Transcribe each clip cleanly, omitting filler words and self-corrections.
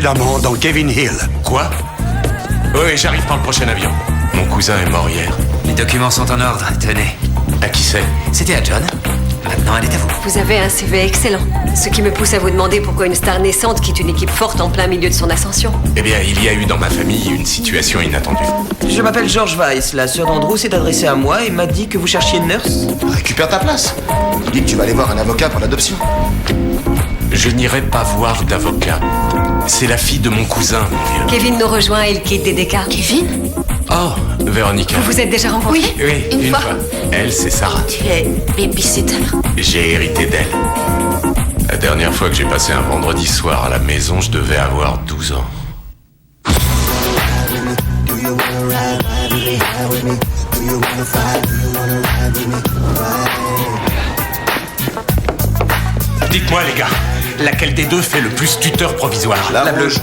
précédemment dans Kevin Hill. Quoi? Oui, j'arrive par le prochain avion. Mon cousin est mort hier. Les documents sont en ordre, tenez. À qui c'est? C'était à John. Maintenant, elle est à vous. Vous avez un CV excellent. Ce qui me pousse à vous demander pourquoi une star naissante quitte une équipe forte en plein milieu de son ascension. Eh bien, il y a eu dans ma famille une situation inattendue. Je m'appelle George Weiss. La sœur d'Andrew s'est adressée à moi et m'a dit que vous cherchiez une nurse. Récupère ta place. Dis que tu vas aller voir un avocat pour l'adoption. Je n'irai pas voir d'avocat. C'est la fille de mon cousin, mon vieux. Kevin nous rejoint et il quitte DDK. Kevin? Oh, Véronica. Vous vous êtes déjà rencontrés? Oui, une fois. Elle, c'est Sarah. Tu es babysitter? J'ai hérité d'elle. La dernière fois que j'ai passé un vendredi soir à la maison, je devais avoir 12 ans. Dites-moi, les gars, laquelle des deux fait le plus tuteur provisoire? La bleue.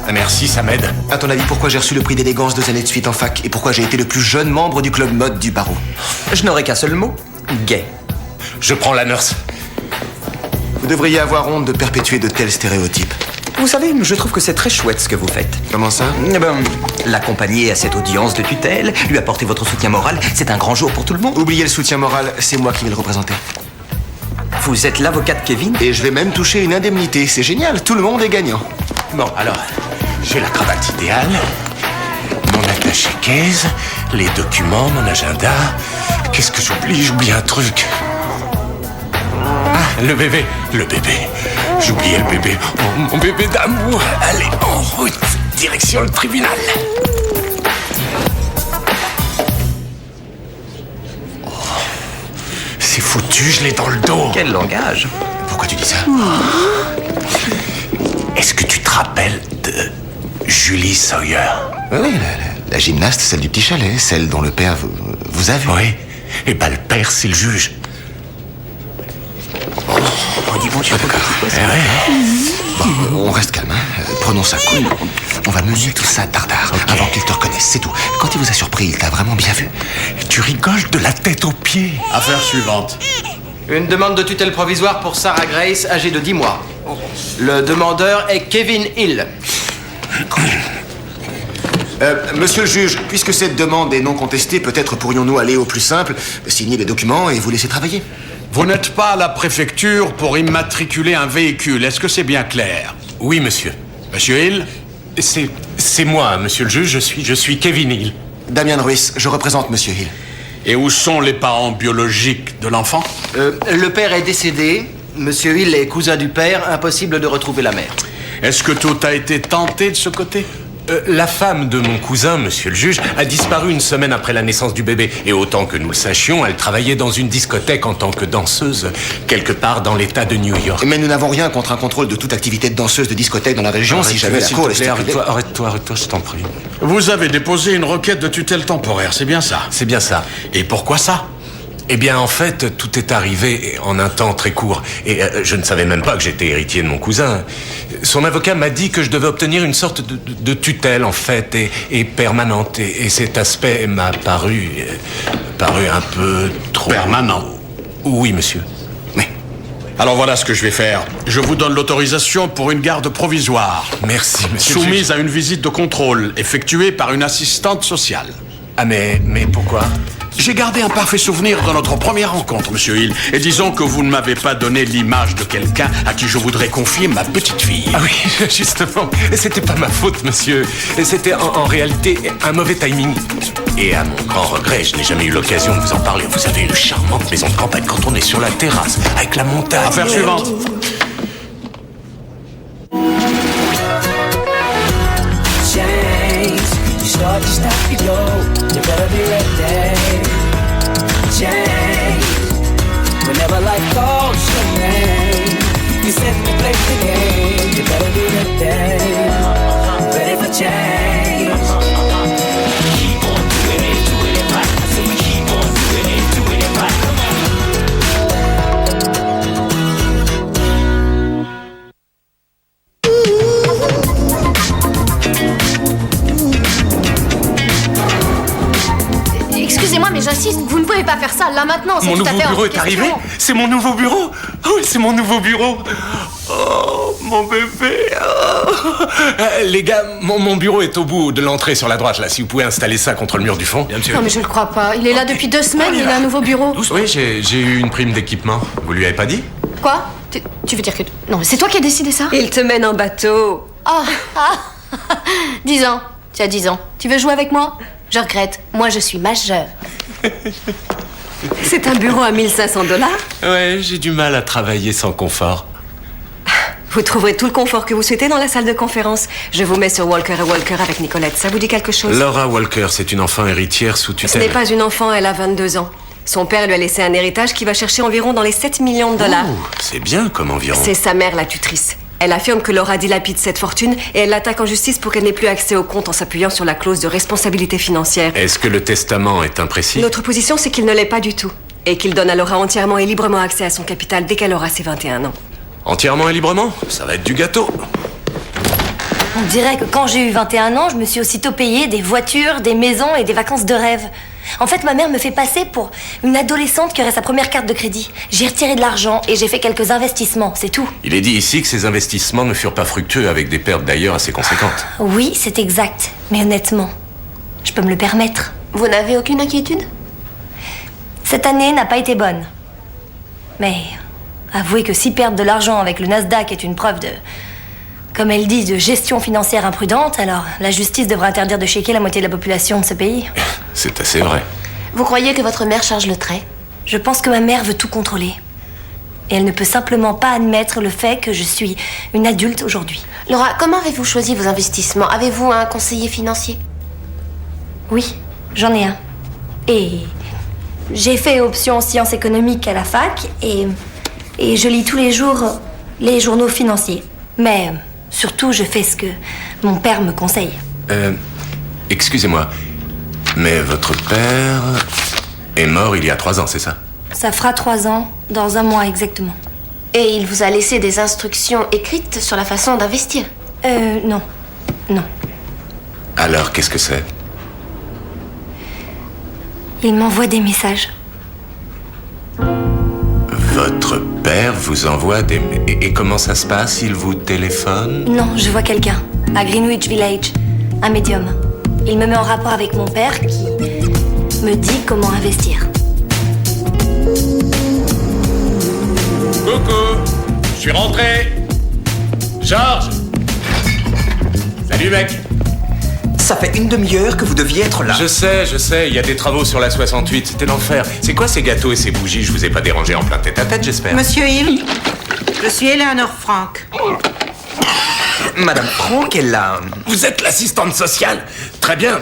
Ah, merci, ça m'aide. À ton avis, pourquoi j'ai reçu le prix d'élégance 2 années de suite en fac et pourquoi j'ai été le plus jeune membre du club mode du barreau? Je n'aurai qu'un seul mot. Gay. Je prends la nurse. Vous devriez avoir honte de perpétuer de tels stéréotypes. Vous savez, je trouve que c'est très chouette ce que vous faites. Comment ça? Eh ben, l'accompagner à cette audience de tutelle, lui apporter votre soutien moral, c'est un grand jour pour tout le monde. Oubliez le soutien moral, c'est moi qui vais le représenter. Vous êtes l'avocat de Kevin? Et je vais même toucher une indemnité, c'est génial, tout le monde est gagnant. Bon, alors, j'ai la cravate idéale, mon attaché case, les documents, mon agenda. Qu'est-ce que j'oublie? J'oublie un truc. Ah, le bébé. J'oubliais le bébé. Oh, mon bébé d'amour. Allez, en route, direction le tribunal. Oh, c'est foutu, je l'ai dans le dos. Quel langage? Pourquoi tu dis ça? Est-ce que tu te rappelles de Julie Sawyer? Oui, la gymnaste, celle du petit chalet, celle dont le père vous a vu. Oui. Et ben le père, c'est le juge. On dit bon, tu D'accord. Bon, on reste calme, hein. Prenons ça cool. On va mener tout ça dardard, avant qu'il te reconnaisse, c'est tout. Quand il vous a surpris, il t'a vraiment bien vu. Tu rigoles de la tête aux pieds. Affaire suivante. Une demande de tutelle provisoire pour Sarah Grace, âgée de 10 mois. Le demandeur est Kevin Hill. Monsieur le juge, puisque cette demande est non contestée, peut-être pourrions-nous aller au plus simple, signer les documents et vous laisser travailler. Vous n'êtes pas à la préfecture pour immatriculer un véhicule, est-ce que c'est bien clair? Oui, monsieur. Monsieur Hill? C'est moi, monsieur le juge, je suis Kevin Hill. Damien Ruiz, je représente monsieur Hill. Et où sont les parents biologiques de l'enfant? Le père est décédé. Monsieur Hill est cousin du père, impossible de retrouver la mère. Est-ce que tout a été tenté de ce côté? La femme de mon cousin, monsieur le juge, a disparu une semaine après la naissance du bébé. Et autant que nous le sachions, elle travaillait dans une discothèque en tant que danseuse, quelque part dans l'état de New York. Mais nous n'avons rien contre un contrôle de toute activité de danseuse de discothèque dans la région, si jamais la cour est stipulée. Arrête-toi, je t'en prie. Vous avez déposé une requête de tutelle temporaire, c'est bien ça? C'est bien ça. Et pourquoi ça? Eh bien, en fait, tout est arrivé en un temps très court. Et je ne savais même pas que j'étais héritier de mon cousin. Son avocat m'a dit que je devais obtenir une sorte de tutelle, en fait, et permanente. Et cet aspect m'a paru un peu trop... Permanent? Oui, monsieur. Oui. Alors voilà ce que je vais faire. Je vous donne l'autorisation pour une garde provisoire. Merci, monsieur le juge. Soumise à une visite de contrôle effectuée par une assistante sociale. Ah, mais pourquoi? J'ai gardé un parfait souvenir de notre première rencontre, monsieur Hill. Et disons que vous ne m'avez pas donné l'image de quelqu'un à qui je voudrais confier ma petite fille. Ah oui, justement. C'était pas ma faute, monsieur. C'était en réalité un mauvais timing. Et à mon grand regret, je n'ai jamais eu l'occasion de vous en parler. Vous avez une charmante maison de campagne quand on est sur la terrasse, avec la montagne. Affaire suivante. Whenever life calls your name, you set the place again. You better be ready for change. Keep on doing it right. I say we keep on doing it right. Excusez-moi, mais j'insiste, vous ne pouvez pas faire ça là maintenant. Mon nouveau bureau est arrivé? C'est mon nouveau bureau? Oh, c'est mon nouveau bureau. Oh, mon bébé. Oh. Les gars, mon bureau est au bout de l'entrée sur la droite, là. Si vous pouvez installer ça contre le mur du fond. Bien, monsieur. Non, mais je le crois pas. Il est là depuis 2 semaines, il a un nouveau bureau. Oui, j'ai eu une prime d'équipement. Vous lui avez pas dit? Quoi? Tu veux dire que... Non, mais c'est toi qui as décidé ça? Il te mène en bateau. Oh. 10 ans. Tu as 10 ans. Tu veux jouer avec moi? Je regrette. Moi, je suis majeure. C'est un bureau à 1500 $. Ouais, j'ai du mal à travailler sans confort. Vous trouverez tout le confort que vous souhaitez dans la salle de conférence. Je vous mets sur Walker & Walker avec Nicolette. Ça vous dit quelque chose? Laura Walker, c'est une enfant héritière sous tutelle. Ce n'est pas une enfant, elle a 22 ans. Son père lui a laissé un héritage qui va chercher environ dans les 7 millions de $. Oh, c'est bien comme environ. C'est sa mère, la tutrice. Elle affirme que Laura dilapide cette fortune et elle l'attaque en justice pour qu'elle n'ait plus accès au compte en s'appuyant sur la clause de responsabilité financière. Est-ce que le testament est imprécis? Notre position, c'est qu'il ne l'est pas du tout. Et qu'il donne à Laura entièrement et librement accès à son capital dès qu'elle aura ses 21 ans. Entièrement et librement? Ça va être du gâteau. On dirait que quand j'ai eu 21 ans, je me suis aussitôt payé des voitures, des maisons et des vacances de rêve. En fait, ma mère me fait passer pour une adolescente qui aurait sa première carte de crédit. J'ai retiré de l'argent et j'ai fait quelques investissements, c'est tout. Il est dit ici que ces investissements ne furent pas fructueux, avec des pertes d'ailleurs assez conséquentes. Oui, c'est exact. Mais honnêtement, je peux me le permettre. Vous n'avez aucune inquiétude? Cette année n'a pas été bonne. Mais avouez que si perdre de l'argent avec le Nasdaq est une preuve de... Comme elle dit, de gestion financière imprudente, alors la justice devrait interdire de checker la moitié de la population de ce pays. C'est assez vrai. Vous croyez que votre mère charge le trait? Je pense que ma mère veut tout contrôler. Et elle ne peut simplement pas admettre le fait que je suis une adulte aujourd'hui. Laura, comment avez-vous choisi vos investissements? Avez-vous un conseiller financier? Oui, j'en ai un. Et j'ai fait option sciences économiques à la fac et je lis tous les jours les journaux financiers. Mais surtout, je fais ce que mon père me conseille. Excusez-moi, mais votre père est mort il y a 3 ans, c'est ça? Ça fera 3 ans, dans 1 mois exactement. Et il vous a laissé des instructions écrites sur la façon d'investir? Non. Non. Alors, qu'est-ce que c'est? Il m'envoie des messages. Votre père vous envoie des... Et comment ça se passe? Il vous téléphone? Non, je vois quelqu'un, à Greenwich Village, un médium. Il me met en rapport avec mon père qui me dit comment investir. Coucou, je suis rentré. Georges. Salut, mec. Ça fait une demi-heure que vous deviez être là. Je sais, il y a des travaux sur la 68, c'était l'enfer. C'est quoi ces gâteaux et ces bougies? Je vous ai pas dérangé en plein tête-à-tête, j'espère. Monsieur Hill, je suis Eleanor Frank. Madame Frank est là. Vous êtes l'assistante sociale? Très bien.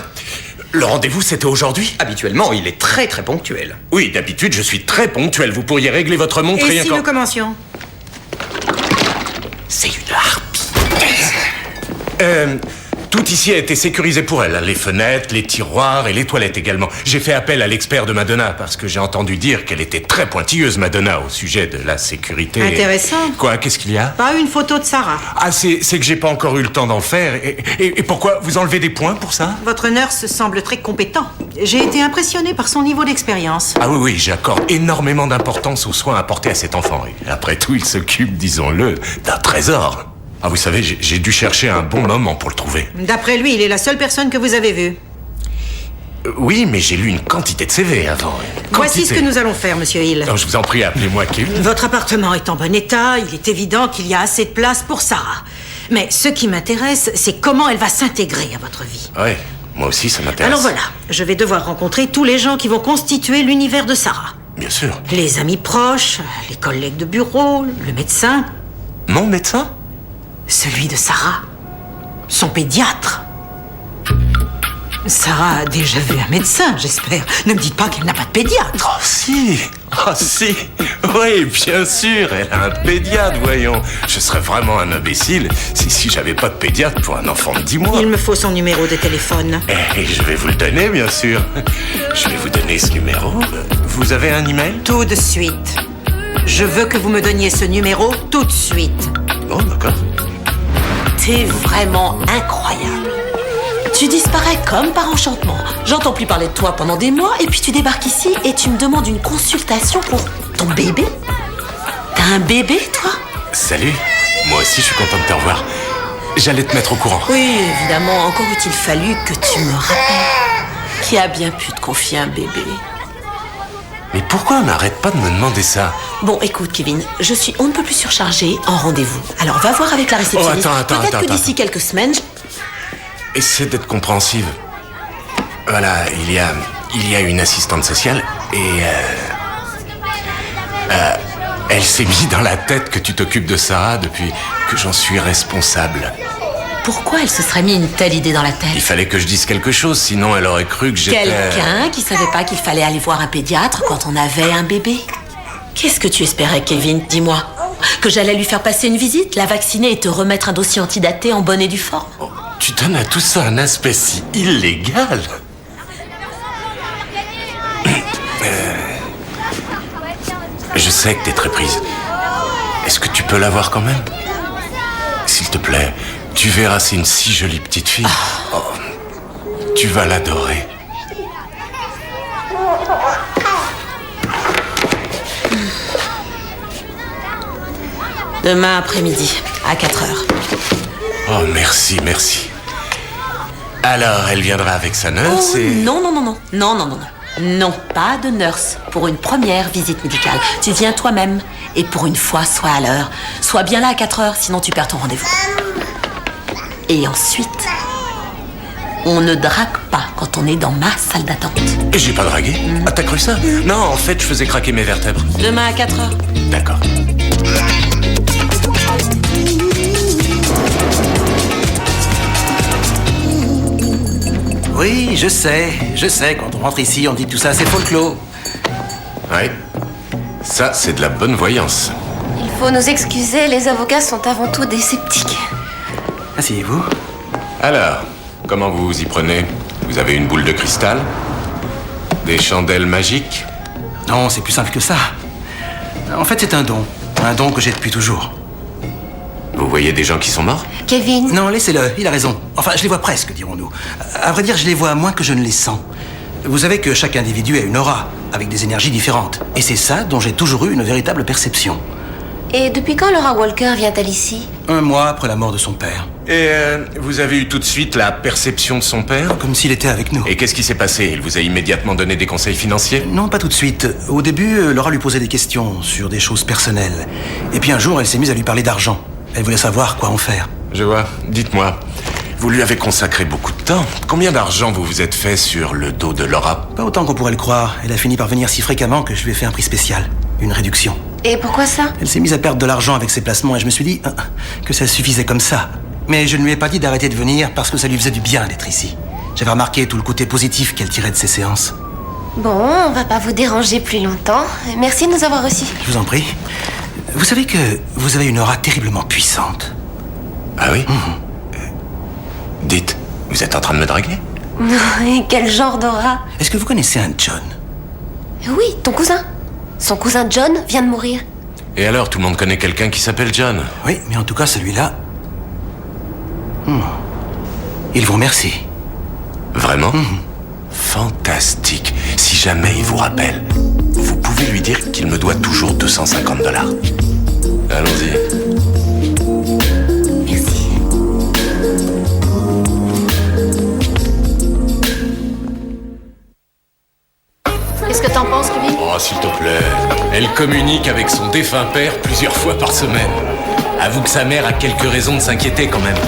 Le rendez-vous, c'était aujourd'hui? Habituellement, il est très très ponctuel. Oui, d'habitude, je suis très ponctuel. Vous pourriez régler votre montre Et rien si qu'en... nous commencions? C'est une harpie. Tout ici a été sécurisé pour elle. Les fenêtres, les tiroirs et les toilettes également. J'ai fait appel à l'expert de Madonna parce que j'ai entendu dire qu'elle était très pointilleuse, Madonna, au sujet de la sécurité. Intéressant. Quoi? Qu'est-ce qu'il y a? Pas une photo de Sarah. Ah, c'est que j'ai pas encore eu le temps d'en faire. Et pourquoi? Vous enlevez des points pour ça? Votre nurse semble très compétent. J'ai été impressionnée par son niveau d'expérience. Ah oui, j'accorde énormément d'importance aux soins apportés à cet enfant. Et après tout, il s'occupe, disons-le, d'un trésor. Ah, vous savez, j'ai dû chercher un bon moment pour le trouver. D'après lui, il est la seule personne que vous avez vue. Oui, mais j'ai lu une quantité de CV avant. Voici ce que nous allons faire, monsieur Hill. Non, je vous en prie, appelez-moi Kevin. Votre appartement est en bon état, il est évident qu'il y a assez de place pour Sarah. Mais ce qui m'intéresse, c'est comment elle va s'intégrer à votre vie. Ouais, moi aussi, ça m'intéresse. Alors voilà, je vais devoir rencontrer tous les gens qui vont constituer l'univers de Sarah. Bien sûr. Les amis proches, les collègues de bureau, le médecin. Mon médecin? Celui de Sarah. Son pédiatre. Sarah a déjà vu un médecin, j'espère. Ne me dites pas qu'elle n'a pas de pédiatre. Oh si. Oui, bien sûr, elle a un pédiatre, voyons. Je serais vraiment un imbécile si j'avais pas de pédiatre pour un enfant de 10 mois. Il me faut son numéro de téléphone. Et je vais vous le donner, bien sûr. Je vais vous donner ce numéro. Vous avez un email? Tout de suite. Je veux que vous me donniez ce numéro tout de suite. Bon, d'accord. T'es vraiment incroyable. Tu disparais comme par enchantement. J'entends plus parler de toi pendant des mois et puis tu débarques ici et tu me demandes une consultation pour ton bébé. T'as un bébé, toi? Salut, Moi aussi, je suis content de te revoir. J'allais te mettre au courant. Oui, évidemment, encore eût-il fallu que tu me rappelles. Qui a bien pu te confier un bébé? Mais pourquoi on n'arrête pas de me demander ça? Bon, écoute, Kevin, je suis on ne peut plus surchargée en rendez-vous. Alors, va voir avec la réceptionniste. Peut-être que d'ici quelques semaines... Essaie d'être compréhensive. Voilà, il y a une assistante sociale et... elle s'est mis dans la tête que tu t'occupes de Sarah depuis que j'en suis responsable. Pourquoi elle se serait mis une telle idée dans la tête? Il fallait que je dise quelque chose, sinon elle aurait cru que j'étais... Quelqu'un qui savait pas qu'il fallait aller voir un pédiatre quand on avait un bébé? Qu'est-ce que tu espérais, Kevin? Dis-moi. Que j'allais lui faire passer une visite, la vacciner et te remettre un dossier antidaté en bonne et due forme? Oh, tu donnes à tout ça un aspect si illégal. Je sais que t'es très prise. Est-ce que tu peux la voir quand même? S'il te plaît, tu verras, c'est une si jolie petite fille. Oh, tu vas l'adorer. Demain après-midi, à 4h. Oh, merci. Alors, elle viendra avec sa nurse et... Non, pas de nurse pour une première visite médicale. Tu viens toi-même. Et pour une fois, sois à l'heure. Sois bien là à 4h, sinon tu perds ton rendez-vous. Et ensuite, on ne drague pas quand on est dans ma salle d'attente. Et j'ai pas dragué? Ah, t'as cru ça? Non, en fait, je faisais craquer mes vertèbres. Demain à 4h. D'accord. Oui, je sais. Quand on rentre ici, on dit que tout ça, c'est folklore. Ouais. Ça, c'est de la bonne voyance. Il faut nous excuser, les avocats sont avant tout des sceptiques. Asseyez-vous. Alors, comment vous vous y prenez? Vous avez une boule de cristal? Des chandelles magiques? Non, c'est plus simple que ça. En fait, c'est un don. Un don que j'ai depuis toujours. Vous voyez des gens qui sont morts? Kevin? Non, laissez-le, il a raison. Enfin, je les vois presque, dirons-nous. À vrai dire, je les vois moins que je ne les sens. Vous savez que chaque individu a une aura, avec des énergies différentes. Et c'est ça dont j'ai toujours eu une véritable perception. Et depuis quand Laura Walker vient-elle ici? 1 mois après la mort de son père. Et vous avez eu tout de suite la perception de son père? Comme s'il était avec nous. Et qu'est-ce qui s'est passé? Il vous a immédiatement donné des conseils financiers? Non, pas tout de suite. Au début, Laura lui posait des questions sur des choses personnelles. Et puis un jour, elle s'est mise à lui parler d'argent. Elle voulait savoir quoi en faire. Je vois. Dites-moi, vous lui avez consacré beaucoup de temps. Combien d'argent vous vous êtes fait sur le dos de Laura? Pas autant qu'on pourrait le croire. Elle a fini par venir si fréquemment que je lui ai fait un prix spécial. Une réduction. Et pourquoi ça? Elle s'est mise à perdre de l'argent avec ses placements et je me suis dit que ça suffisait comme ça. Mais je ne lui ai pas dit d'arrêter de venir parce que ça lui faisait du bien d'être ici. J'avais remarqué tout le côté positif qu'elle tirait de ses séances. Bon, on va pas vous déranger plus longtemps. Merci de nous avoir reçus. Je vous en prie. Vous savez que vous avez une aura terriblement puissante. Ah oui? Dites, vous êtes en train de me draguer? Et quel genre d'aura? Est-ce que vous connaissez un John? Oui, ton cousin. Son cousin John vient de mourir. Et alors, tout le monde connaît quelqu'un qui s'appelle John? Oui, mais en tout cas, celui-là... Il vous remercie. Vraiment? Fantastique. Si jamais il vous rappelle, vous pouvez lui dire qu'il me doit toujours $250. Allons-y. Merci. Qu'est-ce que t'en penses, Kevin? Oh, s'il te plaît. Elle communique avec son défunt père plusieurs fois par semaine. Avoue que sa mère a quelques raisons de s'inquiéter quand même.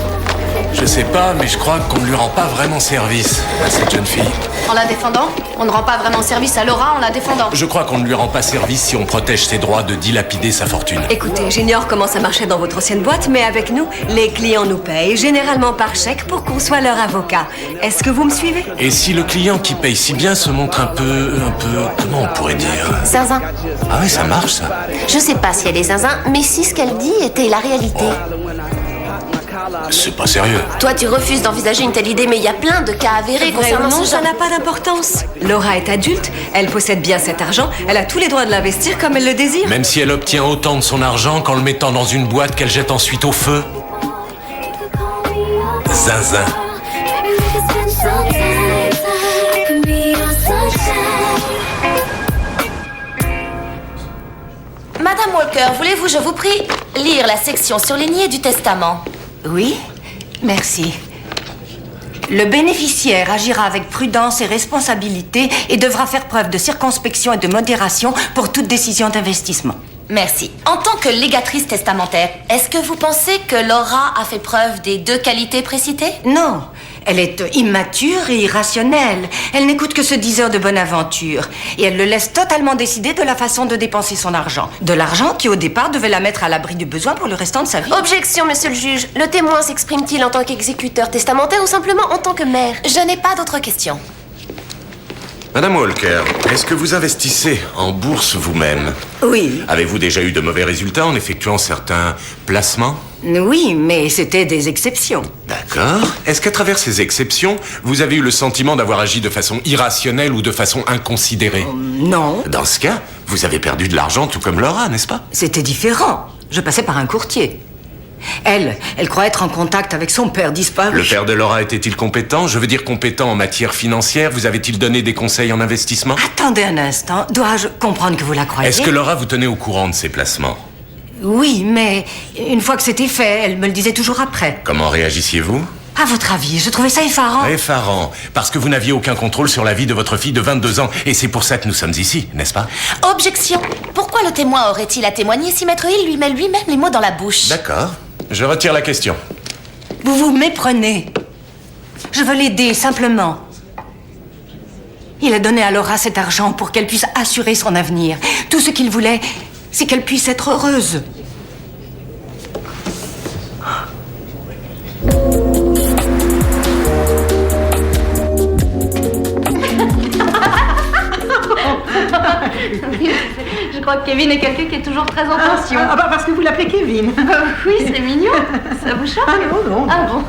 Je sais pas, mais je crois qu'on ne lui rend pas vraiment service à cette jeune fille. En la défendant? On ne rend pas vraiment service à Laura en la défendant. Je crois qu'on ne lui rend pas service si on protège ses droits de dilapider sa fortune. Écoutez, j'ignore comment ça marchait dans votre ancienne boîte, mais avec nous, les clients nous payent, généralement par chèque, pour qu'on soit leur avocat. Est-ce que vous me suivez? Et si le client qui paye si bien se montre un peu, comment on pourrait dire? Zinzin. Ah oui, ça marche, ça. Je sais pas si elle est zinzin, mais si ce qu'elle dit était la réalité. C'est pas sérieux. Toi, tu refuses d'envisager une telle idée, mais il y a plein de cas avérés concernant Non, ce ça genre. n'a pas d'importance. Laura est adulte, elle possède bien cet argent, elle a tous les droits de l'investir comme elle le désire. Même si elle obtient autant de son argent qu'en le mettant dans une boîte qu'elle jette ensuite au feu. Zinzin. Madame Walker, voulez-vous, je vous prie, lire la section surlignée du testament? Oui, merci. Le bénéficiaire agira avec prudence et responsabilité et devra faire preuve de circonspection et de modération pour toute décision d'investissement. Merci. En tant que légatrice testamentaire, est-ce que vous pensez que Laura a fait preuve des 2 qualités précitées? Non, elle est immature et irrationnelle. Elle n'écoute que ce diseur de bonne aventure. Et elle le laisse totalement décider de la façon de dépenser son argent. De l'argent qui, au départ, devait la mettre à l'abri du besoin pour le restant de sa vie. Objection, monsieur le juge. Le témoin s'exprime-t-il en tant qu'exécuteur testamentaire ou simplement en tant que mère? Je n'ai pas d'autres questions. Madame Walker, est-ce que vous investissez en bourse vous-même? Oui. Avez-vous déjà eu de mauvais résultats en effectuant certains placements? Oui, mais c'était des exceptions. D'accord. Est-ce qu'à travers ces exceptions, vous avez eu le sentiment d'avoir agi de façon irrationnelle ou de façon inconsidérée? Non. Dans ce cas, vous avez perdu de l'argent tout comme Laura, n'est-ce pas? C'était différent. Je passais par un courtier. Elle croit être en contact avec son père disparu. Le père de Laura était-il compétent? Je veux dire compétent en matière financière. Vous avait-il donné des conseils en investissement? Attendez un instant. Dois-je comprendre que vous la croyez? Est-ce que Laura vous tenait au courant de ses placements? Oui, mais une fois que c'était fait, elle me le disait toujours après. Comment réagissiez-vous? À votre avis, je trouvais ça effarant. Effarant, parce que vous n'aviez aucun contrôle sur la vie de votre fille de 22 ans. Et c'est pour ça que nous sommes ici, n'est-ce pas? Objection. Pourquoi le témoin aurait-il à témoigner si Maître Hill lui met lui-même les mots dans la bouche? D'accord. Je retire la question. Vous vous méprenez. Je veux l'aider, simplement. Il a donné à Laura cet argent pour qu'elle puisse assurer son avenir. Tout ce qu'il voulait, c'est qu'elle puisse être heureuse. Je crois que Kevin est quelqu'un qui est toujours très en tension. Parce que vous l'appelez Kevin. Oui, c'est mignon. Ça vous choque? Non. Ah bon?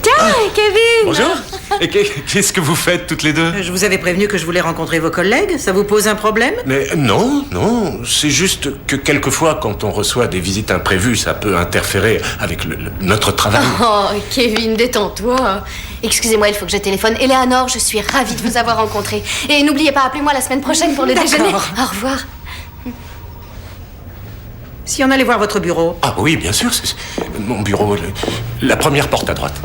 Tiens, Kevin! Bonjour. Et qu'est-ce que vous faites toutes les deux? Je vous avais prévenu que je voulais rencontrer vos collègues. Ça vous pose un problème? Mais non. C'est juste que quelquefois, quand on reçoit des visites imprévues, ça peut interférer avec notre travail. Oh, Kevin, détends-toi. Excusez-moi, il faut que je téléphone. Eleanor, je suis ravie de vous avoir rencontré. Et n'oubliez pas, appelez-moi la semaine prochaine pour le déjeuner. Au revoir. Si on allait voir votre bureau. Ah oui, bien sûr. C'est mon bureau, la première porte à droite.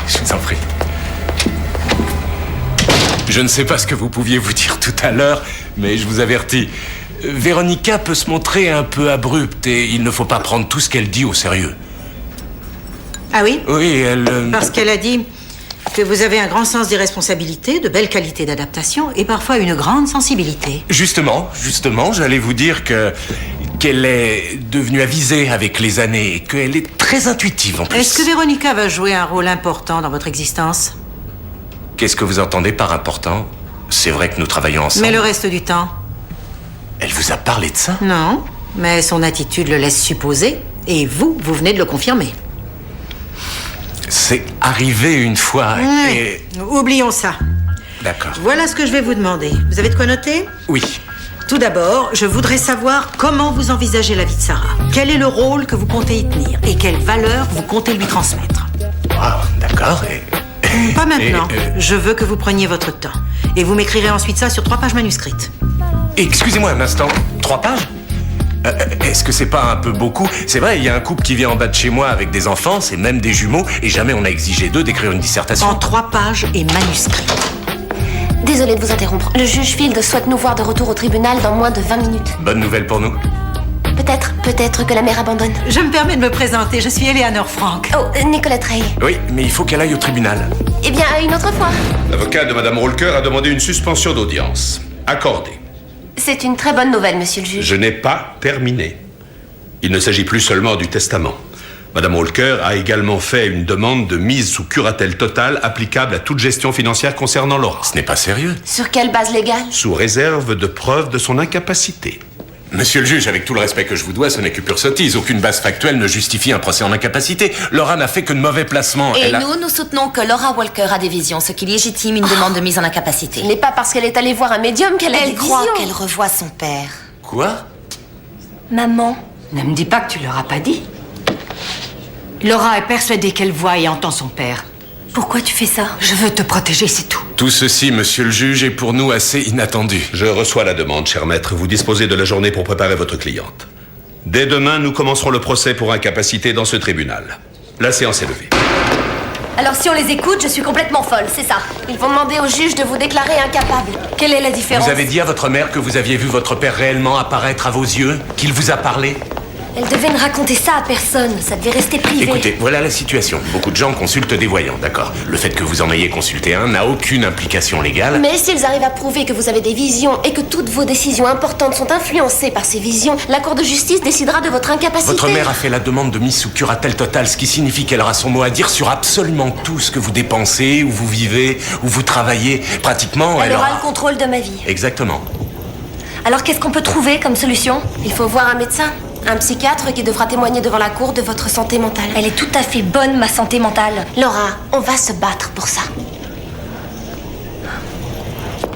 Je vous en prie. Je ne sais pas ce que vous pouviez vous dire tout à l'heure, mais je vous avertis. Véronica peut se montrer un peu abrupte et il ne faut pas prendre tout ce qu'elle dit au sérieux. Ah oui? Oui, elle... Parce qu'elle a dit que vous avez un grand sens des responsabilités, de belles qualités d'adaptation et parfois une grande sensibilité. Justement, j'allais vous dire qu'elle est devenue avisée avec les années et qu'elle est très intuitive en plus. Est-ce que Véronica va jouer un rôle important dans votre existence? Qu'est-ce que vous entendez par important? C'est vrai que nous travaillons ensemble. Mais le reste du temps? Elle vous a parlé de ça? Non, mais son attitude le laisse supposer et vous venez de le confirmer. C'est arrivé une fois et... Oublions ça. D'accord. Voilà ce que je vais vous demander. Vous avez de quoi noter? Oui. Tout d'abord, je voudrais savoir comment vous envisagez la vie de Sarah. Quel est le rôle que vous comptez y tenir et quelle valeur vous comptez lui transmettre. Ah, d'accord. Pas maintenant. Je veux que vous preniez votre temps. Et vous m'écrirez ensuite ça sur 3 pages manuscrites. Excusez-moi un instant. 3 pages? Est-ce que c'est pas un peu beaucoup? C'est vrai, il y a un couple qui vient en bas de chez moi avec des enfants, c'est même des jumeaux, et jamais on n'a exigé d'eux d'écrire une dissertation. En 3 pages et manuscrites. Désolée de vous interrompre. Le juge Field souhaite nous voir de retour au tribunal dans moins de 20 minutes. Bonne nouvelle pour nous. Peut-être que la mère abandonne. Je me permets de me présenter, je suis Eleanor Frank. Oh, Nicolette Ray. Oui, mais il faut qu'elle aille au tribunal. Eh bien, une autre fois. L'avocat de Madame Walker a demandé une suspension d'audience. Accordée. C'est une très bonne nouvelle, monsieur le juge. Je n'ai pas terminé. Il ne s'agit plus seulement du testament. Madame Walker a également fait une demande de mise sous curatelle totale applicable à toute gestion financière concernant Laura. Ce n'est pas sérieux. Sur quelle base légale? Sous réserve de preuves de son incapacité. Monsieur le juge, avec tout le respect que je vous dois, ce n'est que pure sottise. Aucune base factuelle ne justifie un procès en incapacité. Laura n'a fait que de mauvais placements. Et nous soutenons que Laura Walker a des visions, ce qui légitime une demande de mise en incapacité. Ce n'est pas parce qu'elle est allée voir un médium qu'elle a des visions. Elle croit qu'elle revoit son père. Quoi? Maman. Ne me dis pas que tu leur as pas dit. Laura est persuadée qu'elle voit et entend son père. Pourquoi tu fais ça? Je veux te protéger, c'est tout. Tout ceci, monsieur le juge, est pour nous assez inattendu. Je reçois la demande, cher maître. Vous disposez de la journée pour préparer votre cliente. Dès demain, nous commencerons le procès pour incapacité dans ce tribunal. La séance est levée. Alors si on les écoute, je suis complètement folle, c'est ça. Ils vont demander au juge de vous déclarer incapable. Quelle est la différence? Vous avez dit à votre mère que vous aviez vu votre père réellement apparaître à vos yeux? Qu'il vous a parlé? Elle devait ne raconter ça à personne, ça devait rester privé. Écoutez, voilà la situation. Beaucoup de gens consultent des voyants, d'accord. Le fait que vous en ayez consulté un n'a aucune implication légale. Mais s'ils arrivent à prouver que vous avez des visions et que toutes vos décisions importantes sont influencées par ces visions, la Cour de justice décidera de votre incapacité. Votre mère a fait la demande de mise sous curatelle totale, ce qui signifie qu'elle aura son mot à dire sur absolument tout ce que vous dépensez, où vous vivez, où vous travaillez. Pratiquement, Elle aura le contrôle de ma vie. Exactement. Alors qu'est-ce qu'on peut trouver comme solution? Il faut voir un médecin. Un psychiatre qui devra témoigner devant la cour de votre santé mentale. Elle est tout à fait bonne, ma santé mentale. Laura, on va se battre pour ça.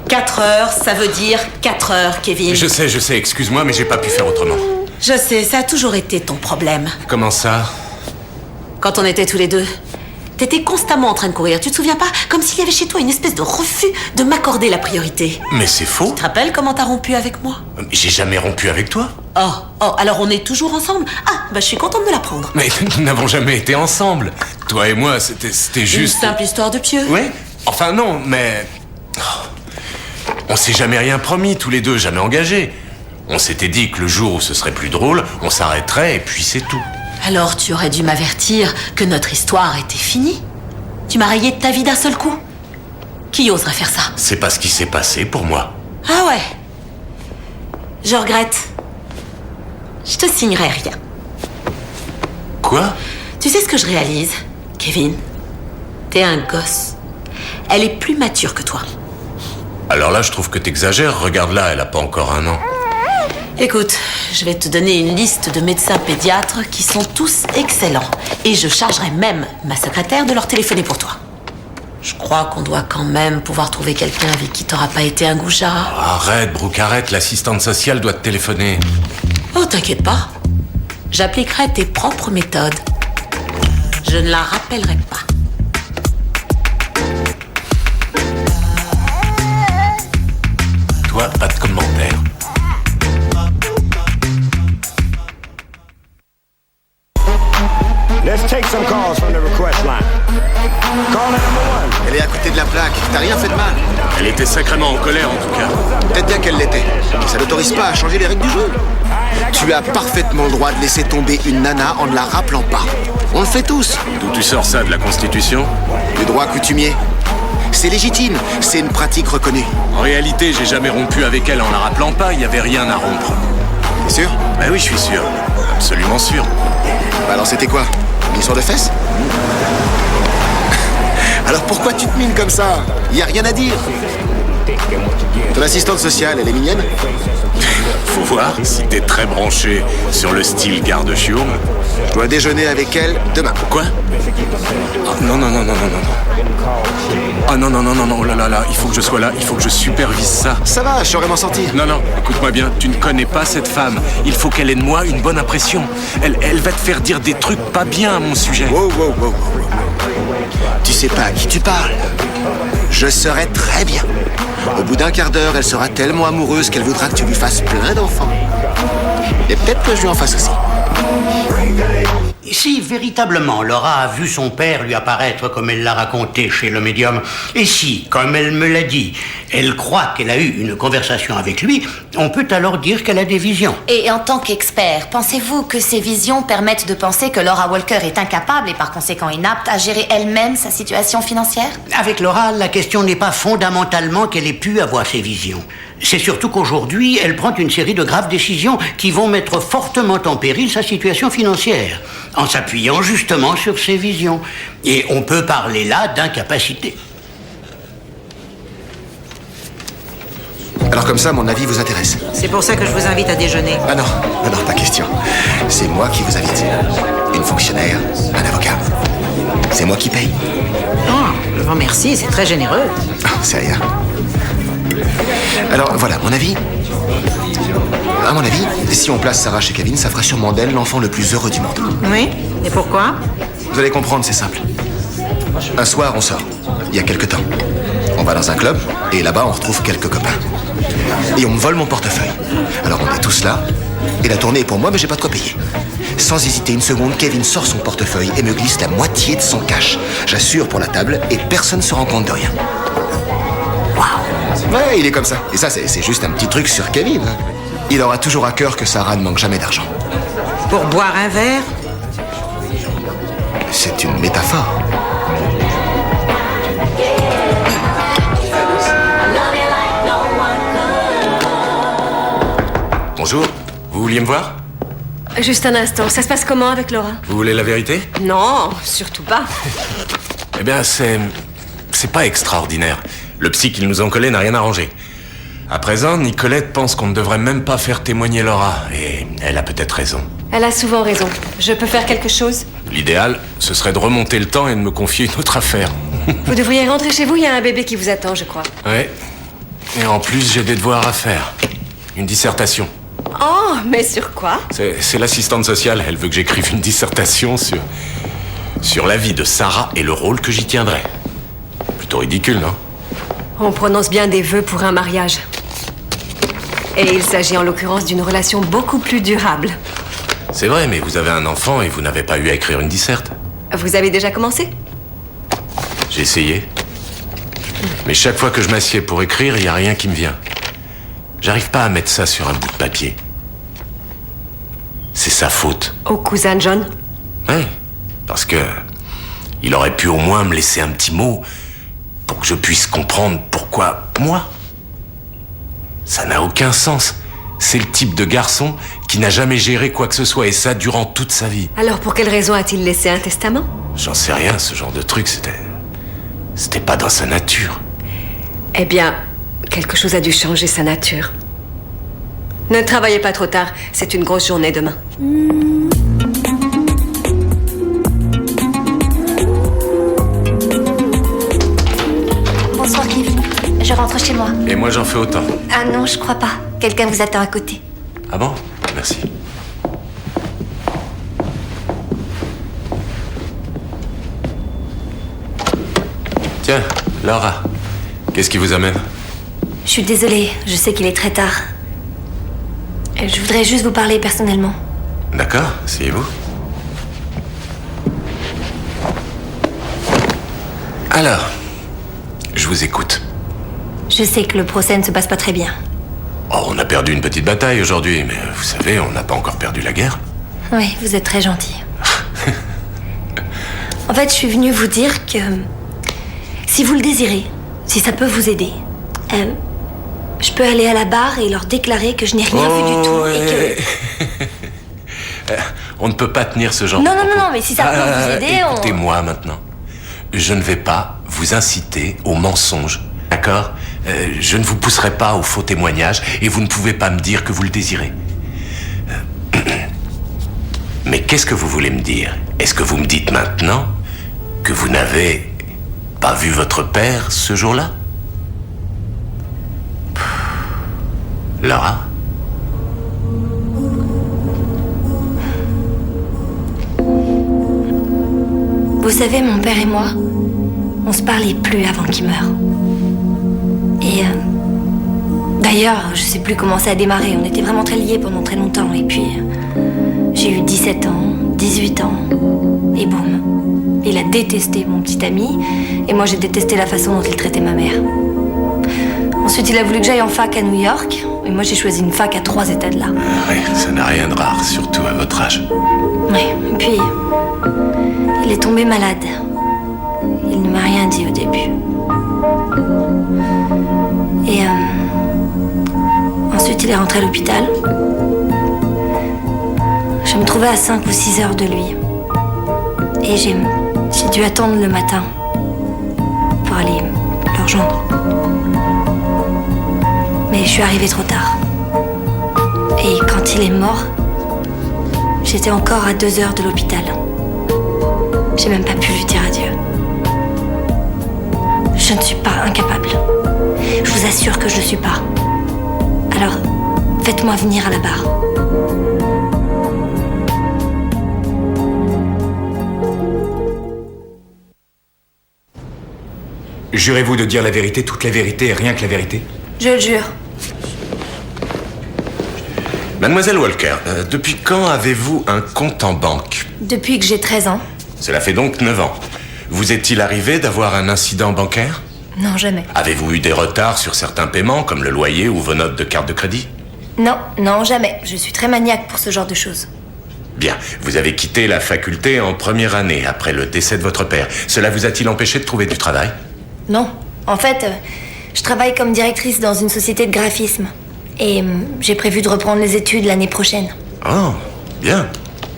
4 heures, ça veut dire 4 heures, Kevin. Je sais, excuse-moi, mais j'ai pas pu faire autrement. Je sais, ça a toujours été ton problème. Comment ça? Quand on était tous les deux, t'étais constamment en train de courir, tu te souviens pas? Comme s'il y avait chez toi une espèce de refus de m'accorder la priorité. Mais c'est faux. Tu te rappelles comment t'as rompu avec moi? J'ai jamais rompu avec toi. Oh, alors on est toujours ensemble? Ah, bah je suis contente de l'apprendre. Mais nous n'avons jamais été ensemble. Toi et moi, c'était juste... Une simple histoire de pieux. Oui. Enfin non, mais... On s'est jamais rien promis, tous les deux, jamais engagé. On s'était dit que le jour où ce serait plus drôle, on s'arrêterait et puis c'est tout. Alors tu aurais dû m'avertir que notre histoire était finie. Tu m'as rayé de ta vie d'un seul coup. Qui oserait faire ça? C'est pas ce qui s'est passé pour moi. Ah ouais. Je regrette. Je te signerai rien. Quoi? Tu sais ce que je réalise, Kevin? T'es un gosse. Elle est plus mature que toi. Alors là, je trouve que t'exagères. Regarde là, elle a pas encore 1 an. Écoute, je vais te donner une liste de médecins pédiatres qui sont tous excellents. Et je chargerai même ma secrétaire de leur téléphoner pour toi. Je crois qu'on doit quand même pouvoir trouver quelqu'un avec qui t'auras pas été un goujat. Arrête, Brooke, arrête. L'assistante sociale doit te téléphoner. Oh, t'inquiète pas. J'appliquerai tes propres méthodes. Je ne la rappellerai pas. Toi, pas de commentaire. Let's take some calls from the request line. Call number 1. Elle est à côté de la plaque. T'as rien fait de mal. Elle était sacrément en colère, en tout cas. Peut-être bien qu'elle l'était. Mais ça n'autorise pas à changer les règles du jeu. Tu as parfaitement le droit de laisser tomber une nana en ne la rappelant pas. On le fait tous. D'où tu sors ça, de la Constitution? Du droit coutumier. C'est légitime. C'est une pratique reconnue. En réalité, j'ai jamais rompu avec elle en la rappelant pas. Il y avait rien à rompre. T'es sûr? Bah oui, je suis sûr. Absolument sûr. Bah alors c'était quoi? Une histoire de fesses? Alors pourquoi tu te mines comme ça? Y a rien à dire. Ton assistante sociale, elle est mignonne? Faut voir si t'es très branché sur le style garde-chiourme. Je dois déjeuner avec elle demain. Quoi? Oh, non. Ah non, oh là, il faut que je sois là, il faut que je supervise ça. Ça va, je saurais m'en sortir. Non, écoute-moi bien, tu ne connais pas cette femme. Il faut qu'elle ait de moi une bonne impression. Elle va te faire dire des trucs pas bien à mon sujet. Wow. Tu sais pas à qui tu parles. Je serai très bien. Au bout d'un quart d'heure, elle sera tellement amoureuse qu'elle voudra que tu lui fasses plein d'enfants. Et peut-être que je lui en fasse aussi. Si véritablement Laura a vu son père lui apparaître comme elle l'a raconté chez le médium, et si, comme elle me l'a dit, elle croit qu'elle a eu une conversation avec lui, on peut alors dire qu'elle a des visions. Et en tant qu'expert, pensez-vous que ces visions permettent de penser que Laura Walker est incapable et par conséquent inapte à gérer elle-même sa situation financière? Avec Laura, la question n'est pas fondamentalement qu'elle ait pu avoir ces visions. C'est surtout qu'aujourd'hui, elle prend une série de graves décisions qui vont mettre fortement en péril sa situation financière, en s'appuyant justement sur ses visions. Et on peut parler là d'incapacité. Alors comme ça, mon avis vous intéresse. C'est pour ça que je vous invite à déjeuner. Ah non, pas question. C'est moi qui vous invite. Une fonctionnaire, un avocat. C'est moi qui paye. Oh, je vous remercie, c'est très généreux. Ah, c'est rien. Alors voilà, mon avis. À mon avis, si on place Sarah chez Kevin, ça fera sûrement d'elle l'enfant le plus heureux du monde. Oui? Et pourquoi? Vous allez comprendre, c'est simple. Un soir, on sort. Il y a quelque temps. On va dans un club, et là-bas, on retrouve quelques copains. Et on me vole mon portefeuille. Alors on est tous là, et la tournée est pour moi, mais j'ai pas de quoi payer. Sans hésiter une seconde, Kevin sort son portefeuille et me glisse la moitié de son cash. J'assure pour la table, et personne se rend compte de rien. Waouh! Ouais, il est comme ça. Et ça, c'est juste un petit truc sur Kevin. Il aura toujours à cœur que Sarah ne manque jamais d'argent. Pour boire un verre? C'est une métaphore. Bonjour, vous vouliez me voir? Juste un instant, ça se passe comment avec Laura? Vous voulez la vérité? Non, surtout pas. Eh bien, c'est pas extraordinaire. Le psy qu'ils nous ont collé n'a rien arrangé. À présent, Nicolette pense qu'on ne devrait même pas faire témoigner Laura. Et elle a peut-être raison. Elle a souvent raison. Je peux faire quelque chose? L'idéal, ce serait de remonter le temps et de me confier une autre affaire. Vous devriez rentrer chez vous, il y a un bébé qui vous attend, je crois. Ouais. Et en plus, j'ai des devoirs à faire. Une dissertation. Oh, mais sur quoi? C'est l'assistante sociale. Elle veut que j'écrive une dissertation sur la vie de Sarah et le rôle que j'y tiendrai. Plutôt ridicule, non? On prononce bien des vœux pour un mariage. Et il s'agit en l'occurrence d'une relation beaucoup plus durable. C'est vrai, mais vous avez un enfant et vous n'avez pas eu à écrire une disserte. Vous avez déjà commencé? J'ai essayé. Mais chaque fois que je m'assieds pour écrire, il n'y a rien qui me vient. J'arrive pas à mettre ça sur un bout de papier. C'est sa faute. Au cousin John? Oui, parce que il aurait pu au moins me laisser un petit mot pour que je puisse comprendre pourquoi moi. Ça n'a aucun sens. C'est le type de garçon qui n'a jamais géré quoi que ce soit, et ça durant toute sa vie. Alors pour quelle raison a-t-il laissé un testament? J'en sais rien, ce genre de truc, c'était pas dans sa nature. Eh bien, quelque chose a dû changer sa nature. Ne travaillez pas trop tard, c'est une grosse journée demain. Bonsoir, Kevin. Je rentre chez moi. Et moi, j'en fais autant. Ah non, je crois pas. Quelqu'un vous attend à côté. Ah bon? Merci. Tiens, Laura, qu'est-ce qui vous amène? Je suis désolée, je sais qu'il est très tard. Je voudrais juste vous parler personnellement. D'accord, asseyez-vous. Alors, je vous écoute. Je sais que le procès ne se passe pas très bien. Oh, on a perdu une petite bataille aujourd'hui, mais vous savez, on n'a pas encore perdu la guerre. Oui, vous êtes très gentil. En fait, je suis venue vous dire que si vous le désirez, si ça peut vous aider, je peux aller à la barre et leur déclarer que je n'ai rien vu du tout et que... On ne peut pas tenir ce genre Non, de non, propos. non, mais si ça peut vous aider, Écoutez-moi maintenant. Je ne vais pas vous inciter au mensonge, d'accord? Je ne vous pousserai pas au faux témoignage et vous ne pouvez pas me dire que vous le désirez. Mais qu'est-ce que vous voulez me dire? Est-ce que vous me dites maintenant que vous n'avez pas vu votre père ce jour-là? Laura? Vous savez, mon père et moi, on se parlait plus avant qu'il meure. Et d'ailleurs, je sais plus comment ça a démarré. On était vraiment très liés pendant très longtemps. Et puis, j'ai eu 17 ans, 18 ans, et boum. Il a détesté mon petit ami, et moi j'ai détesté la façon dont il traitait ma mère. Ensuite, il a voulu que j'aille en fac à New York, et moi j'ai choisi une fac à 3 états de là. Oui, ça n'a rien de rare, surtout à votre âge. Oui, et puis, il est tombé malade. Il ne m'a rien dit au début. Et ensuite, il est rentré à l'hôpital. Je me trouvais à 5 ou 6 heures de lui. Et j'ai dû attendre le matin pour aller le rejoindre. Mais je suis arrivée trop tard. Et quand il est mort, j'étais encore à 2 heures de l'hôpital. J'ai même pas pu lui dire adieu. Je ne suis pas incapable. Je vous assure que je ne le suis pas. Alors, faites-moi venir à la barre. Jurez-vous de dire la vérité, toute la vérité et rien que la vérité? Je le jure. Mademoiselle Walker, depuis quand avez-vous un compte en banque? Depuis que j'ai 13 ans. Cela fait donc 9 ans. Vous est-il arrivé d'avoir un incident bancaire? Non, jamais. Avez-vous eu des retards sur certains paiements, comme le loyer ou vos notes de carte de crédit? Non, jamais. Je suis très maniaque pour ce genre de choses. Bien, vous avez quitté la faculté en première année, après le décès de votre père. Cela vous a-t-il empêché de trouver du travail? Non. En fait, je travaille comme directrice dans une société de graphisme. Et j'ai prévu de reprendre les études l'année prochaine. Oh, bien.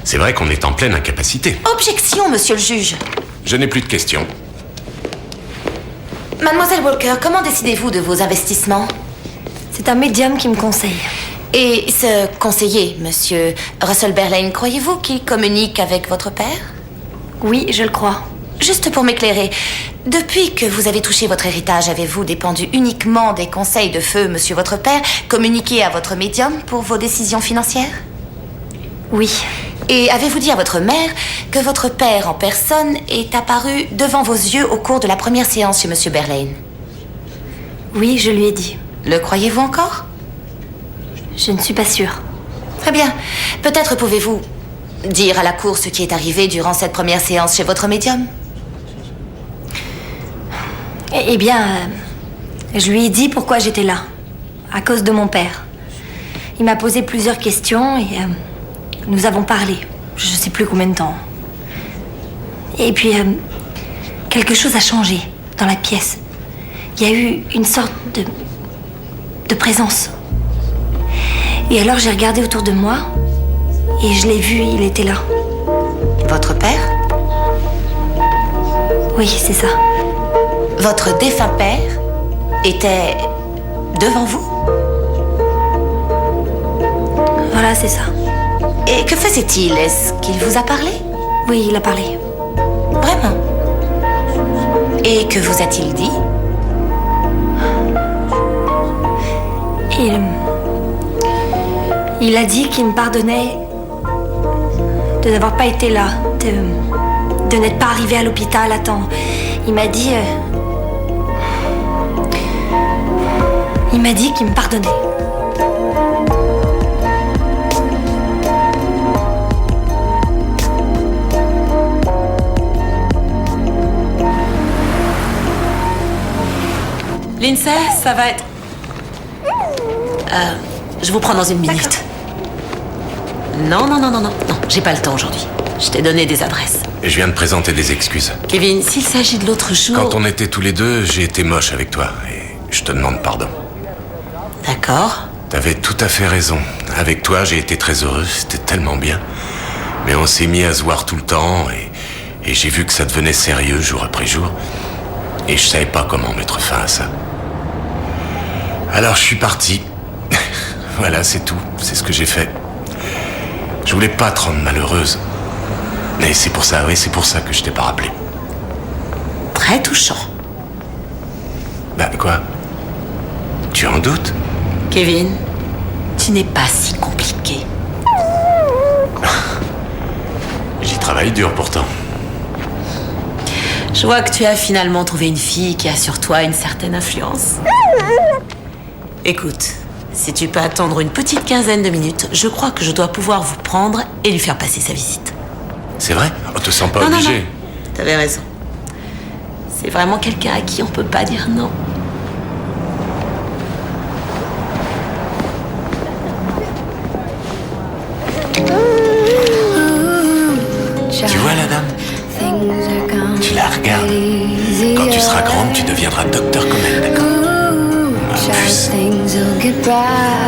C'est vrai qu'on est en pleine incapacité. Objection, monsieur le juge. Je n'ai plus de questions. Mademoiselle Walker, comment décidez-vous de vos investissements? C'est un médium qui me conseille. Et ce conseiller, monsieur Russell Berlane, croyez-vous qu'il communique avec votre père? Oui, je le crois. Juste pour m'éclairer, depuis que vous avez touché votre héritage, avez-vous dépendu uniquement des conseils de feu monsieur votre père, communiqué à votre médium pour vos décisions financières? Oui. Et avez-vous dit à votre mère que votre père en personne est apparu devant vos yeux au cours de la première séance chez monsieur Berlane? Oui, je lui ai dit. Le croyez-vous encore? Je ne suis pas sûre. Très bien. Peut-être pouvez-vous dire à la cour ce qui est arrivé durant cette première séance chez votre médium? Eh bien, je lui ai dit pourquoi j'étais là. À cause de mon père. Il m'a posé plusieurs questions et nous avons parlé. Je ne sais plus combien de temps. Et puis, quelque chose a changé dans la pièce. Il y a eu une sorte de présence. Et alors j'ai regardé autour de moi et je l'ai vu, il était là. Votre père? Oui, c'est ça. Votre défunt père était devant vous? Voilà, c'est ça. Et que faisait-il? Est-ce qu'il vous a parlé? Oui, il a parlé. Vraiment? Et que vous a-t-il dit? Il a dit qu'il me pardonnait de n'avoir pas été là, de n'être pas arrivé à l'hôpital à temps. Il m'a dit qu'il me pardonnait. Lindsay, ça va être... je vous prends dans une minute. Non, j'ai pas le temps aujourd'hui. Je t'ai donné des adresses. Et je viens de présenter des excuses. Kevin, s'il s'agit de l'autre jour... Quand on était tous les deux, j'ai été moche avec toi. Et je te demande pardon. D'accord. T'avais tout à fait raison. Avec toi, j'ai été très heureux. C'était tellement bien. Mais on s'est mis à se voir tout le temps. Et j'ai vu que ça devenait sérieux jour après jour. Et je savais pas comment mettre fin à ça. Alors je suis parti. Voilà, c'est tout. C'est ce que j'ai fait. Je voulais pas te rendre malheureuse. Mais c'est pour ça, oui, c'est pour ça que je t'ai pas rappelé. Très touchant. Bah, quoi? Tu en doutes? Kevin, tu n'es pas si compliqué. J'y travaille dur pourtant. Je vois que tu as finalement trouvé une fille qui a sur toi une certaine influence. Écoute, si tu peux attendre une petite quinzaine de minutes, je crois que je dois pouvoir vous prendre et lui faire passer sa visite. C'est vrai? On te sent pas obligé. Non. T'avais raison. C'est vraiment quelqu'un à qui on peut pas dire non. Tu vois la dame? Tu la regardes. Quand tu seras grande, tu deviendras docteur comme elle, d'accord? Ma puce. Beautiful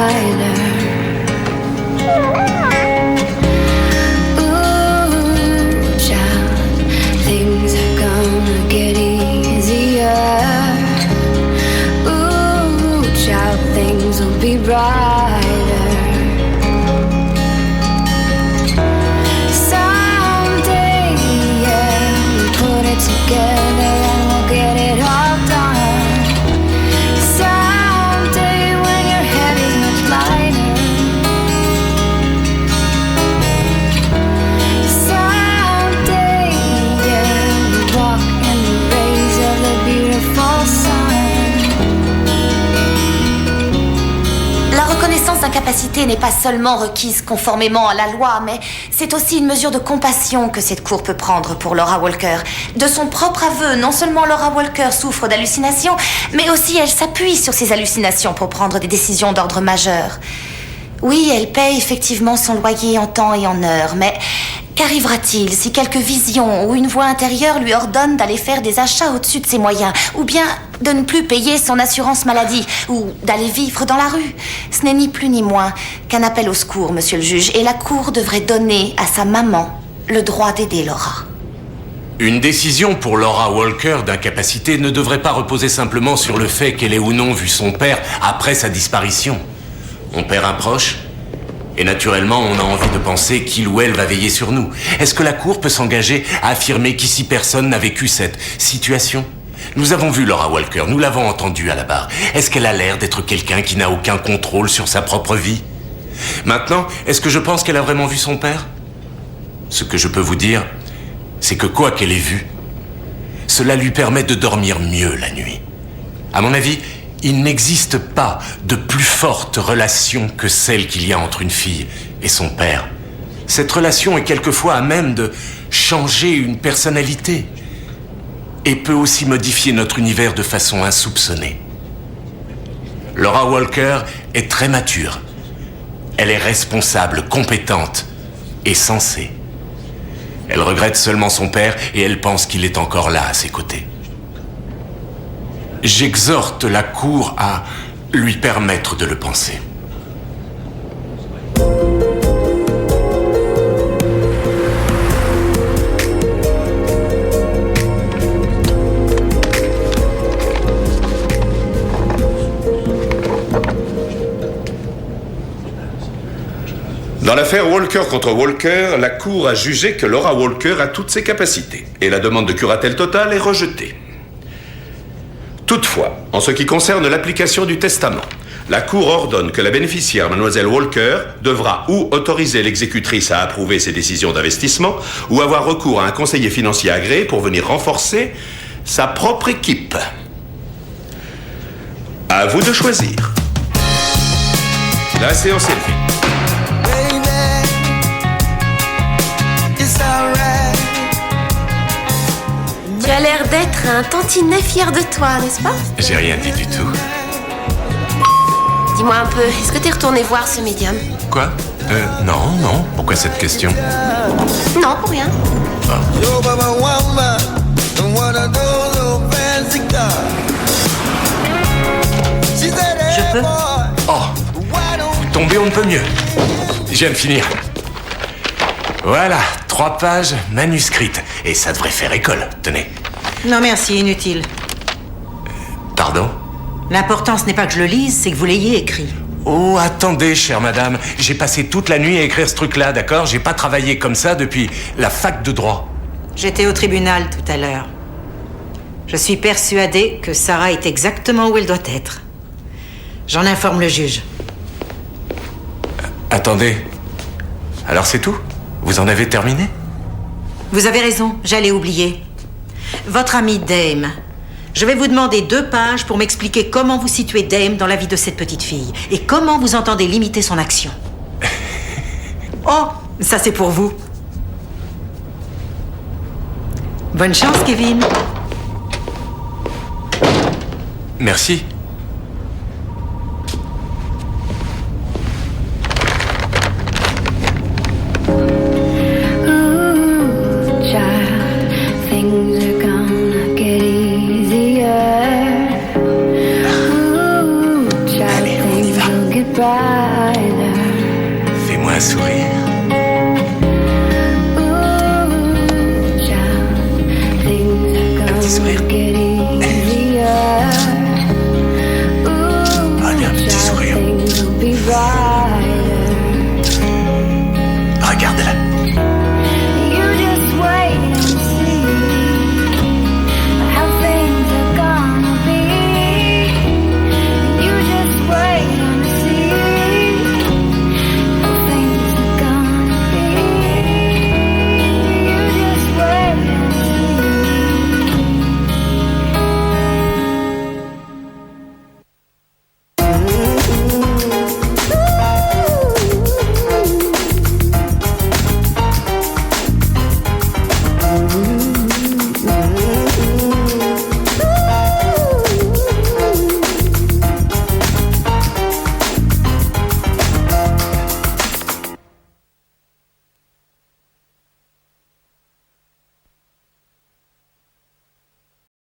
vérité n'est pas seulement requise conformément à la loi, mais c'est aussi une mesure de compassion que cette cour peut prendre pour Laura Walker. De son propre aveu, non seulement Laura Walker souffre d'hallucinations, mais aussi elle s'appuie sur ces hallucinations pour prendre des décisions d'ordre majeur. Oui, elle paye effectivement son loyer en temps et en heure, mais qu'arrivera-t-il si quelques visions ou une voix intérieure lui ordonne d'aller faire des achats au-dessus de ses moyens, ou bien de ne plus payer son assurance maladie, ou d'aller vivre dans la rue? Ce n'est ni plus ni moins qu'un appel au secours, monsieur le juge, et la cour devrait donner à sa maman le droit d'aider Laura. Une décision pour Laura Walker d'incapacité ne devrait pas reposer simplement sur le fait qu'elle ait ou non vu son père après sa disparition. On perd un proche, et naturellement, on a envie de penser qu'il ou elle va veiller sur nous. Est-ce que la Cour peut s'engager à affirmer qu'ici personne n'a vécu cette situation? Nous avons vu Laura Walker, nous l'avons entendue à la barre. Est-ce qu'elle a l'air d'être quelqu'un qui n'a aucun contrôle sur sa propre vie? Maintenant, est-ce que je pense qu'elle a vraiment vu son père? Ce que je peux vous dire, c'est que quoi qu'elle ait vu, cela lui permet de dormir mieux la nuit. À mon avis, il n'existe pas de plus forte relation que celle qu'il y a entre une fille et son père. Cette relation est quelquefois à même de changer une personnalité et peut aussi modifier notre univers de façon insoupçonnée. Laura Walker est très mature. Elle est responsable, compétente et sensée. Elle regrette seulement son père et elle pense qu'il est encore là à ses côtés. J'exhorte la Cour à lui permettre de le penser. Dans l'affaire Walker contre Walker, la Cour a jugé que Laura Walker a toutes ses capacités et la demande de curatelle totale est rejetée. Toutefois, en ce qui concerne l'application du testament, la Cour ordonne que la bénéficiaire, mademoiselle Walker, devra ou autoriser l'exécutrice à approuver ses décisions d'investissement ou avoir recours à un conseiller financier agréé pour venir renforcer sa propre équipe. À vous de choisir. La séance est levée. Tu as l'air d'être un tantinet fier de toi, n'est-ce pas? J'ai rien dit du tout. Dis-moi un peu, est-ce que t'es retourné voir ce médium? Quoi? Non. Pourquoi cette question? Non, pour rien. Je peux? Oh, tombé on ne peut mieux. Je viens de finir. Voilà, 3 pages manuscrites. Et ça devrait faire école, tenez. Non merci, inutile. Pardon? L'important ce n'est pas que je le lise, c'est que vous l'ayez écrit. Oh, attendez, chère madame. J'ai passé toute la nuit à écrire ce truc-là, d'accord? J'ai pas travaillé comme ça depuis la fac de droit. J'étais au tribunal tout à l'heure. Je suis persuadée que Sarah est exactement où elle doit être. J'en informe le juge. Attendez. Alors c'est tout? Vous en avez terminé? Vous avez raison, j'allais oublier. Votre amie Dame. Je vais vous demander 2 pages pour m'expliquer comment vous situez Dame dans la vie de cette petite fille et comment vous entendez limiter son action. Oh, ça c'est pour vous. Bonne chance, Kevin. Merci.